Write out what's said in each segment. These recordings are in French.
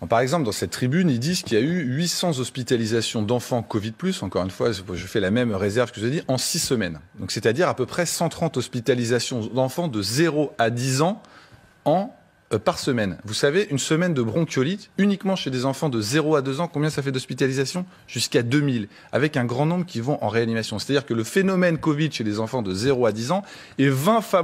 Par exemple, dans cette tribune, ils disent qu'il y a eu 800 hospitalisations d'enfants Covid+, encore une fois, je fais la même réserve que je vous ai dit, en 6 semaines. Donc, c'est-à-dire à peu près 130 hospitalisations d'enfants de 0 à 10 ans par semaine. Vous savez, une semaine de bronchiolite, uniquement chez des enfants de 0 à 2 ans, combien ça fait d'hospitalisation? Jusqu'à 2000, avec un grand nombre qui vont en réanimation. C'est-à-dire que le phénomène Covid chez les enfants de 0 à 10 ans est 20 fois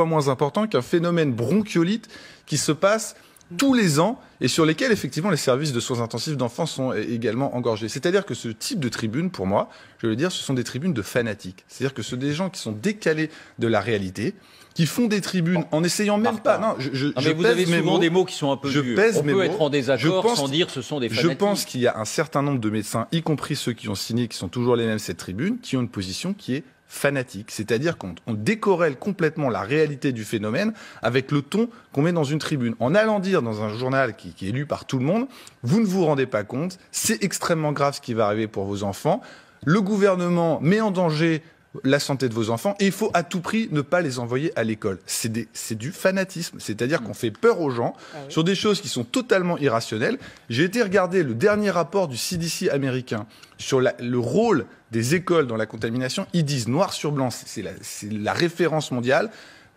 moins important qu'un phénomène bronchiolite qui se passe tous les ans et sur lesquels, effectivement, les services de soins intensifs d'enfants sont également engorgés. C'est-à-dire que ce type de tribune, pour moi, je veux dire, ce sont des tribunes de fanatiques. C'est-à-dire que ce sont des gens qui sont décalés de la réalité, qui font des tribunes en essayant même pas... Non, mais vous avez souvent des mots qui sont un peu durs. On peut être en désaccord sans dire ce sont des fanatiques. Je pense qu'il y a un certain nombre de médecins, y compris ceux qui ont signé, qui sont toujours les mêmes cette tribune, qui ont une position qui est fanatique. C'est-à-dire qu'on décorrèle complètement la réalité du phénomène avec le ton qu'on met dans une tribune. En allant dire dans un journal qui est lu par tout le monde, vous ne vous rendez pas compte, c'est extrêmement grave ce qui va arriver pour vos enfants. Le gouvernement met en danger la santé de vos enfants et il faut à tout prix ne pas les envoyer à l'école. C'est du fanatisme, c'est-à-dire qu'on fait peur aux gens sur des choses qui sont totalement irrationnelles. J'ai été regarder le dernier rapport du CDC américain sur le rôle des écoles dans la contamination. Ils disent noir sur blanc, c'est la référence mondiale.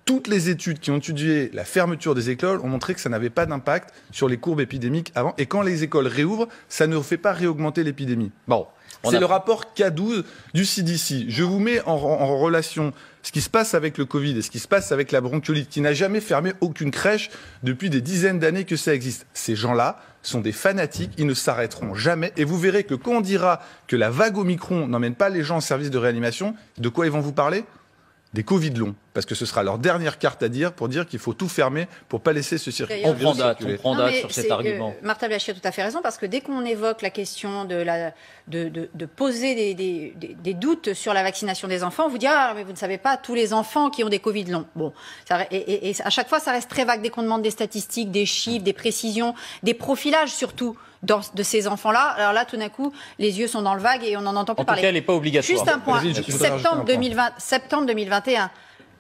Toutes les études qui ont étudié la fermeture des écoles ont montré que ça n'avait pas d'impact sur les courbes épidémiques avant. Et quand les écoles réouvrent, ça ne fait pas réaugmenter l'épidémie. Bon, c'est le rapport K12 du CDC. Je vous mets en relation ce qui se passe avec le Covid et ce qui se passe avec la bronchiolite, qui n'a jamais fermé aucune crèche depuis des dizaines d'années que ça existe. Ces gens-là sont des fanatiques, ils ne s'arrêteront jamais. Et vous verrez que quand on dira que la vague Omicron n'emmène pas les gens en service de réanimation, de quoi ils vont vous parler? Des Covid longs, parce que ce sera leur dernière carte à dire pour dire qu'il faut tout fermer pour pas laisser ce circuit. On prend date sur cet argument. Martha Blachir a tout à fait raison, parce que dès qu'on évoque la question de poser des doutes sur la vaccination des enfants, on vous dit « Ah, mais vous ne savez pas, tous les enfants qui ont des Covid longs. » Bon, et à chaque fois, ça reste très vague. Dès qu'on demande des statistiques, des chiffres, des précisions, des profilages surtout, de ces enfants-là, alors là, tout d'un coup, les yeux sont dans le vague et on n'en entend plus parler. En tout cas, elle n'est pas obligatoire. Juste un point. Septembre 2021,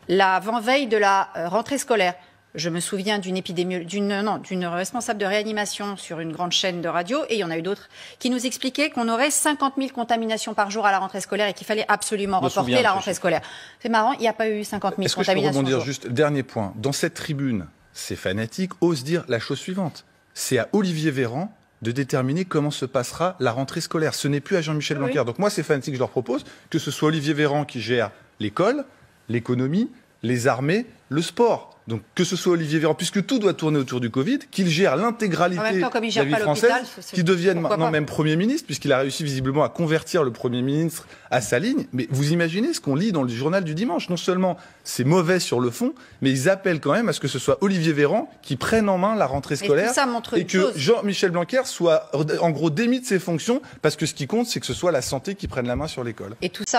l'avant-veille de la rentrée scolaire, je me souviens d'une responsable de réanimation sur une grande chaîne de radio, et il y en a eu d'autres, qui nous expliquait qu'on aurait 50 000 contaminations par jour à la rentrée scolaire et qu'il fallait absolument reporter la rentrée scolaire. C'est marrant, il n'y a pas eu 50 000 contaminations. Est-ce que je peux rebondir juste, dernier point. Dans cette tribune, ces fanatiques osent dire la chose suivante. C'est à Olivier Véran de déterminer comment se passera la rentrée scolaire. Ce n'est plus à Jean-Michel Blanquer. Donc moi, ces fanatiques, je leur propose que ce soit Olivier Véran qui gère l'école, l'économie, les armées, le sport. Donc que ce soit Olivier Véran, puisque tout doit tourner autour du Covid, qu'il gère l'intégralité de la vie française, qu'il devienne maintenant même Premier ministre, puisqu'il a réussi visiblement à convertir le Premier ministre à sa ligne. Mais vous imaginez ce qu'on lit dans le journal du dimanche. Non seulement c'est mauvais sur le fond, mais ils appellent quand même à ce que ce soit Olivier Véran qui prenne en main la rentrée scolaire et que Jean-Michel Blanquer soit en gros démis de ses fonctions, parce que ce qui compte, c'est que ce soit la santé qui prenne la main sur l'école. Et tout ça